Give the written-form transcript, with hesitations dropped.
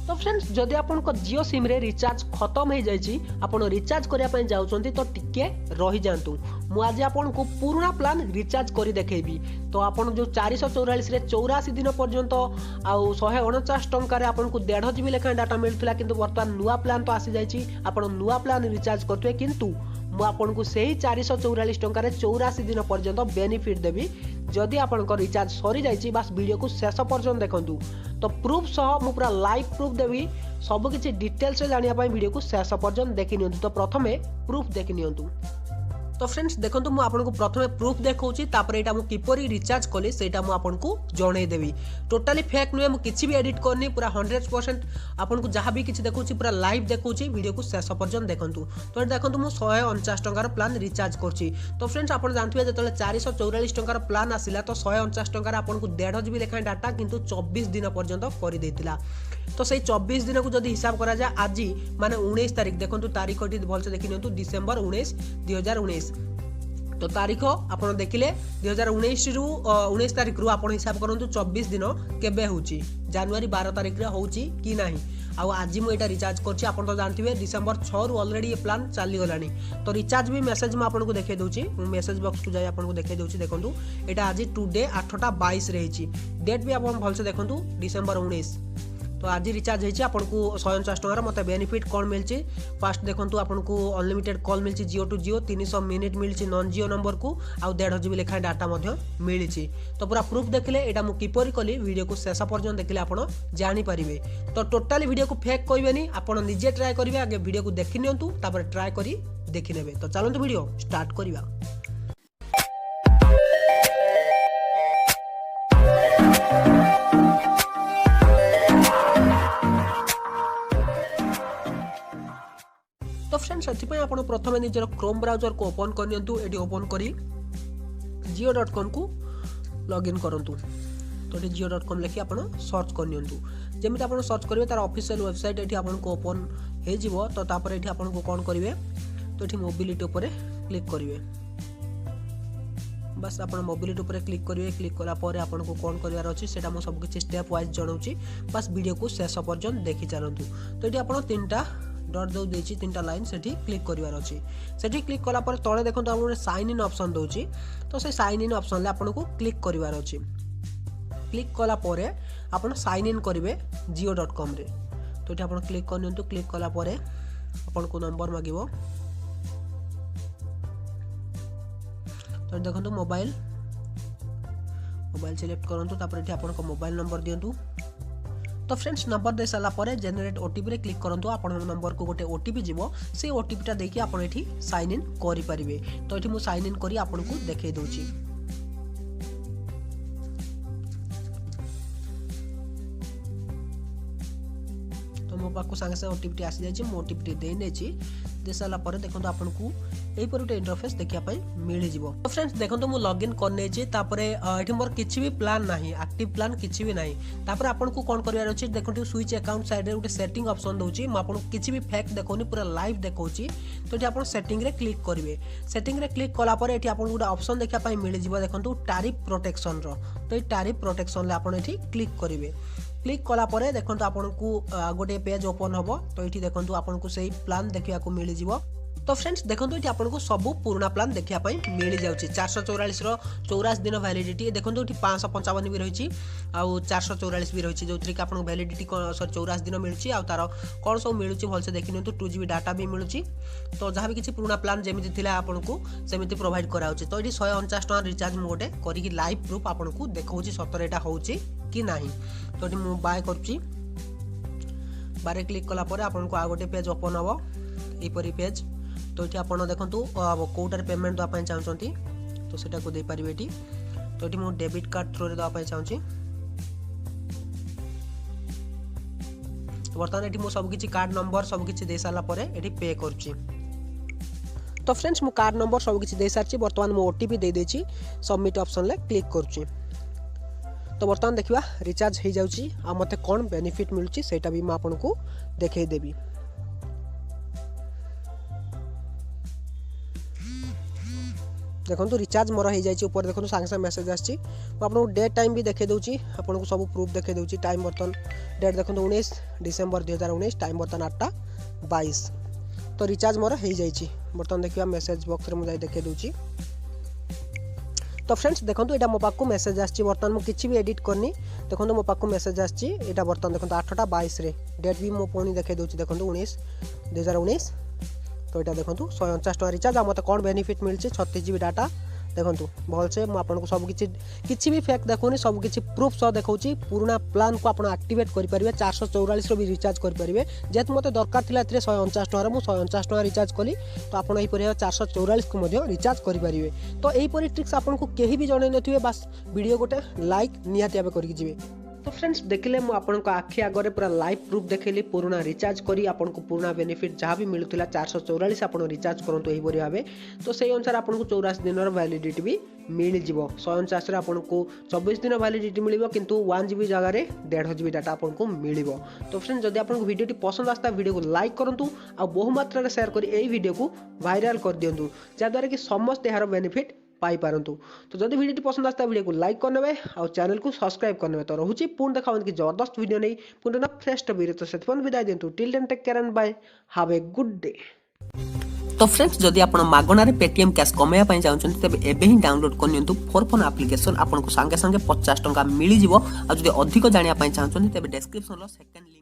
तो फ्रेंड्स जदि आपन जियो सिम रे रिचार्ज खत्म हो जाइए आपन रिचार्ज करने जाऊँच तो टिके रही जातु मु आज आपन को पुराना प्लान रिचार्ज कर देखेबी। तो आपन जो 444 रे 84 दिन पर्यंत आउ 149 टंकार आपन को 1.5 GB लेखा डाटा मिलता किंतु वर्तमान नुआ प्लान तो आसी जाइए आपन नुआ प्लान रिचार्ज करते किंतु मु आपन को सही 444 टंकार 84 दिन पर्यंत बेनिफिट देवी जदि आपन रिचार्ज सरी जाइए बस वीडियो को शेष पर्यंत देखंतु। तो प्रूफ सह मु पूरा लाइव प्रूफ देवी सब किसी डिटेल्स रे जानिया पई वीडियो को शेष पर्यंत देखि नियंतु। तो प्रथमे प्रूफ देखि नियंतु। तो फ्रेंड्स देखंतु मु आपन को प्रथमे प्रूफ देखौची तापर एटा मु किपरि रिचार्ज कली सेटा मु आपन को जणे देबी। टोटली फेक नुए मु किछि भी एडिट करनी पूरा 100% आपन को जहां भी किछि देखौची पूरा लाइव देखौची वीडियो को शेष पर्यंत देखंतु। तो देखंतु मु 149 टंकार प्लान रिचार्ज करची। तो फ्रेंड्स आपन जानथिबे जतले 444 टंकार प्लान आसिला तो 149 टंकार आपन को 1.5 GB लेखा डाटा किंतु 24 दिन पर्यंत करि देतिला। तो सही 24 दिन को जदि हिसाब करा जाए आज माने 19 तारिख देखंतु तारिखटी भलसे देखि नियंतु डिसेंबर 19 2019। तो तारीख आपन देखिले 2019 रु 19 तारिख रु आपन हिसाब करंतु 24 दिन केबे होची जनवरी 12 तारिख रे होची कि नाही। आ आज मु एटा रिचार्ज करछि आपन तो जानथिबे डिसेंबर 6 रु ऑलरेडी ये प्लान चाली गलानी। तो रिचार्ज भी मेसेज में आपन को देखे दोछि मु मेसेज बॉक्स को जाय आपन को देखे दोछि देखंतु एटा आज टुडे 8:22 रहिछि डेट भी आपन भलसे देखंतु डिसेंबर 19। तो आज रिचार्ज होती आपन को 149 टंकार मत बेनिफिट कौन मिलची फास्ट देखंतु आपन को अनलिमिटेड कॉल मिलची जियो टू जियो 300 मिनिट मिलची नॉन जियो नंबर को आउ 1.5 GB लेखा डाटा मध्य मिलची। तो पूरा प्रूफ देखले एटा मु किपरि कली वीडियो को शेष पर्यंत देखले आपन जानि परिबे। तो टोटली वीडियो को फेक कहबेनी आपन निजे ट्राई करिवे आगे वीडियो को देखि नियंतु तापर ट्राई करी देखि नेबे। तो चलंतु वीडियो स्टार्ट करिवा। तो फ्रेंड्स से आप प्रथम निजर क्रोम ब्राउजर को ओपन करनियंतु एटी ओपन करी jio.com को लॉगिन करंतु। तो ये jio.com लिखि आपन सर्च करनियंतु जेमिति आपन सर्च करिवे तार ऑफिशियल वेबसाइट एटी आपन को ओपन हे जिवो। तो तापर एटी आपन को कोन करिवे तो एटी मोबिलिटी ऊपर क्लिक करिवे बस आपन मोबिलिटी ऊपर क्लिक करिवे। क्लिक कला पर आपन को कोन करिवार अछि सेटा म सब किछि स्टेप वाइज जणाउछि बस वीडियो को शेष पर्यंत देखि चलंतु। तो एटी आपन तीनटा डॉट दो देछि तीनटा लाइन सेठी क्लिक करिवार अछि सेठी क्लिक कला पर तळे देखंतु हमरे साइन इन ऑप्शन दोछि। तो से साइन इन ऑप्शन ले आपन को क्लिक करिवार अछि। क्लिक कला परे आपन साइन इन करिवे jio.com रे। तो एठी आपन क्लिक करनियंतु। क्लिक कला परे आपन को नंबर मागिवो। तो देखंतु मोबाइल सिलेक्ट करंतु तापर एठी आपन को मोबाइल नंबर दियंतु। तो फ्रेंड्स नंबर दे साला परे जनरेट ओटीपी रे क्लिक करंतु आपन नंबर को गोटे ओटीपी जीवो से ओटीपी टा देखि आपन एठी साइन इन करि परिबे। तो एठी मु साइन इन करी आपन को देखे दोछि। तो मो पाको संगे से ओटीपी आसी जाछि मो ओटीपी दे नेछि दे साला परे देखंतु आपन को एई पर उटे इंटरफेस देखिया पई मिलि जिवो। तो फ्रेंड्स देखंतु मु लॉगिन करने छी तापरे एठी मोर किछि भी प्लान नाही एक्टिव प्लान किछि भी नाही। तापर आपन को कोन करिवार अछि देखंतु स्विच अकाउंट साइड रे उटे सेटिंग ऑप्शन दोछि म आपन किछि भी फेक देखोनी पूरा लाइव देखौछि। तो एठी आपन सेटिंग रे क्लिक करिवे। सेटिंग रे क्लिक कला पर एठी आपन उटे ऑप्शन देखिया पई मिलि जिवो देखंतु टैरिफ प्रोटेक्शन रो। तो ए टैरिफ प्रोटेक्शन ले आपन एठी क्लिक करिवे। क्लिक कला परे देखंतु आपन को गोटे पेज ओपन हबो। तो एठी देखंतु आपन को सही प्लान देखिया को मिलि जिवो। तो फ्रेंड्स देखंतु एठी आपन को सब पुराना प्लान देखिया पई मिलि जाउची 444 रो 84 दिन वैलिडिटी देखंतु एठी 555 भी रहिची आ 444 भी रहिची जोथि कि आपन वैलिडिटी 84 दिन मिलची आ तार कोन सब मिलुची भलसे देखिनंतु 2 GB डाटा भी मिलुची। तो जहां भी किछि पुराना प्लान जेमिति थिला आपन को सेमिति प्रोवाइड कराउची। तो एठी 149 टका रिचार्ज मु गोटे करी कि लाइव प्रूफ आपन को देखौची सतरे एटा होउची कि नाही। तो एठी मु बाय करची बारे क्लिक कला पर आपन को आ गोटे पेज ओपन हबो ए परी पेज। तो ये आपन देखंतु कोटार पेमेंट दवा पई चाहउछंती तो सेटा को दे परिबे एठी। तो एठी मो डेबिट कार्ड थ्रू रे दवा पई चाहउची। वर्तमान एठी मो सब किछि कार्ड नंबर सब किछि दे साला परे एठी पे करची। तो फ्रेंड्स मो कार्ड नंबर सब किछि दे सारची वर्तमान मो ओटीपी दे देची सबमिट ऑप्शन ले क्लिक करची। तो वर्तमान देखिबा रिचार्ज हे जाउची आ मते कोन बेनिफिट मिलची सेटा भी म आपन को देखे देबी। देखो रिचार्ज मोर हो जाए ऊपर देखो सांगे सांगे मेसेज आसी आपको डेट टाइम भी देखे दूँ आपको सब प्रूफ देखे दूँ टाइम बर्तन डेट देखो 19 डिसेम्बर 2019 टाइम बर्तन 8:22 तो रिचार्ज मोर हो जाए बर्तन देखिए मेसेज बॉक्स में मुझे देखे दूँ तो फ्रेंड्स देखो यहाँ मो पाक मेसेज आसी बर्तमान मुझे भी एडिट करनी देखो मो पाक मेसेज आसी यहाँ बर्तमान देखो 8:22 डेट भी मो पुणी देखे दूँ देखो 19/2019 तो यहाँ देखो 149 टका रिचार्ज आ मत कौन बेनिफिट मिलছে 36 GB डाटा देखो भलसे मुझे सबकि भी फेक देखुनी सबकि प्रूफ सह देखा पुराना प्लान को आप एक्टिवेट करेंगे 444 भी रिचार्ज करेंगे जेहेतु मत दरकार था 149 टकर मुझे 149 टका रिचार्ज कली तो आप 444 को रिचार्ज करेंगे तो यहीपरी ट्रिक्स आपको कहीं भी जन थे बास वीडियो गोटे लाइक निहाती भाव करके तो फ्रेंड्स देखिले मु आपन को आखि आगरे पूरा लाइव प्रूफ देखली पुराना रिचार्ज करी आपन को पुराना बेनिफिट जहाँ भी मिलूला 444 आपन रिचार्ज करंतु एही बरी भाबे तो सेही अनुसार आपन को 84 दिन वैलिडिटी भी मिल जिवो 149 रे आपन को 24 दिन वैलिडिटी मिलिबो किंतु 1 GB जगह रे 1.5 GB डाटा आपन को मिलिबो तो फ्रेंड्स जदि आपन को वीडियो पसंद आस्ता वीडियो को लाइक करंतु आ बहु मात्रा रे शेयर करी एही वीडियो को वायरल कर दियंतु जा द्वारा कि समस्त यार बेनिफिट पाई पारंतु तो जदि वीडियो पसंद आस्ता वीडियो को लाइक करने और चैनल को सब्सक्राइब करने तो रोचे पुणी देखा कि जबरदस्त वीडियो नहीं पुणी ना फ्रेश वीडियो तो से विदाय दिंतु till then take care and bye have a good day. तो फ्रेंड्स जदि आप मागणार पेटीएम कैश कमाया पाई चाहछन तबे एबे ही डाउनलोड करनियंतु फोर फोन एप्लिकेशन आपन को संगे संगे 50 टंका मिली जिवो आ जदि अधिक जानिया पाई चाहछन तबे डिस्क्रिप्शन रो सेकंड